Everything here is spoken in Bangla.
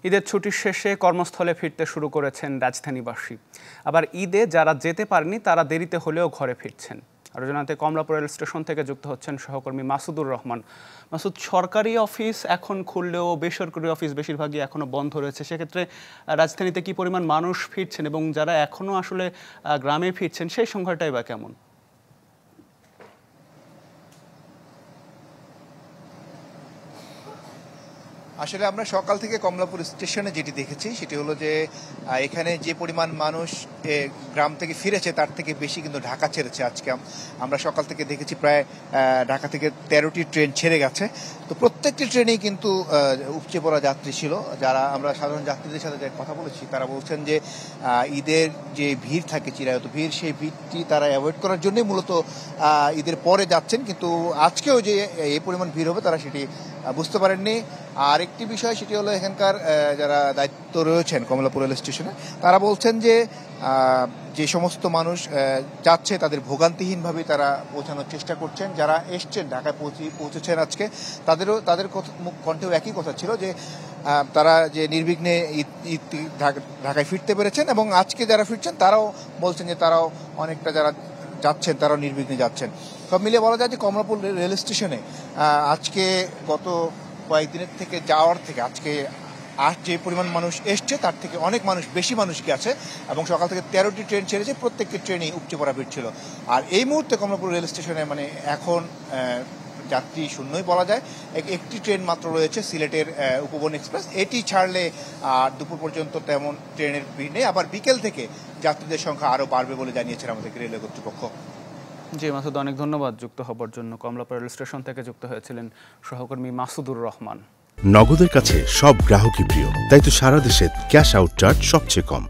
ঈদের ছুটির শেষে কর্মস্থলে ফিরতে শুরু করেছেন রাজধানীবাসী। আবার ঈদে যারা যেতে পারেনি তারা দেরিতে হলেও ঘরে ফিরছেন। আরও জানাতে কমলাপুর রেল স্টেশন থেকে যুক্ত হচ্ছেন সহকর্মী মাসুদুর রহমান। মাসুদ, সরকারি অফিস এখন খুললেও বেসরকারি অফিস বেশিরভাগই এখনও বন্ধ রয়েছে। সেক্ষেত্রে রাজধানীতে কি পরিমাণ মানুষ ফিরছেন এবং যারা এখনও আসলে গ্রামে ফিরছেন সেই সংখ্যাটাই বা কেমন? আসলে আমরা সকাল থেকে কমলাপুর স্টেশনে যেটি দেখেছি সেটি হলো যে এখানে যে পরিমাণ মানুষ গ্রাম থেকে ফিরেছে তার থেকে বেশি কিন্তু ঢাকা ছেড়েছে। আজকে আমরা সকাল থেকে দেখেছি প্রায় ঢাকা থেকে 13টি ট্রেন ছেড়ে গেছে। তো প্রত্যেকটি ট্রেনেই কিন্তু উপচে পড়া যাত্রী ছিল। যারা আমরা সাধারণ যাত্রীদের সাথে যে কথা বলেছি তারা বলছেন যে ঈদের যে ভিড় থাকে, চিরায়ত ভিড়, সেই ভিড়টি তারা অ্যাভয়েড করার জন্যই মূলত ঈদের পরে যাচ্ছেন। কিন্তু আজকেও যে এই পরিমাণ ভিড় হবে তারা সেটি বুঝতে পারেননি। আর একটি বিষয় সেটি হলো এখানকার যারা দায়িত্ব রয়েছেন কমলাপুর রেল স্টেশনে তারা বলছেন যে যে সমস্ত মানুষ যাচ্ছে তাদের ভোগান্তিহীনভাবে তারা পৌঁছানোর চেষ্টা করছেন। যারা এসছেন ঢাকায় পৌঁছেছেন আজকে তাদের কণ্ঠেও একই কথা ছিল যে তারা যে নির্বিঘ্নে ঢাকায় ফিরতে পেরেছেন এবং আজকে যারা ফিরছেন তারাও বলছেন যে তারাও অনেকটা যারা যাচ্ছেন তারাও নির্বিঘ্নে যাচ্ছেন। সব মিলিয়ে বলা যায় যে কমলাপুর রেল স্টেশনে আজকে গত কয়েকদিনের থেকে যাওয়ার থেকে আজকে যে পরিমাণ মানুষ এসছে তার থেকে অনেক বেশি মানুষ গেছে এবং সকাল থেকে 13টি ট্রেন ছেড়েছে, প্রত্যেকটি ট্রেনেই উপচে পড়া ভিড় ছিল। আর এই মুহূর্তে কমলাপুর রেল স্টেশনে এখন যাত্রী শূন্যই বলা যায়। একটি ট্রেন মাত্র রয়েছে, সিলেটের উপবন এক্সপ্রেস। এটি ছাড়লে দুপুর পর্যন্ত তেমন ট্রেনের ভিড় নেই। আবার বিকেল থেকে যাত্রীদের সংখ্যা আরও বাড়বে বলে জানিয়েছেন আমাদের রেলওয়ে কর্তৃপক্ষ। জি মাসুদ, অনেক ধন্যবাদ যুক্ত হবার জন্য। কমলাপুর রেল স্টেশন থেকে যুক্ত হয়েছিলেন সহকর্মী মাসুদুর রহমান। নগদের কাছে সব গ্রাহকই প্রিয়, তাই তো সারা দেশে ক্যাশ আউট চার্জ সবচেয়ে কম।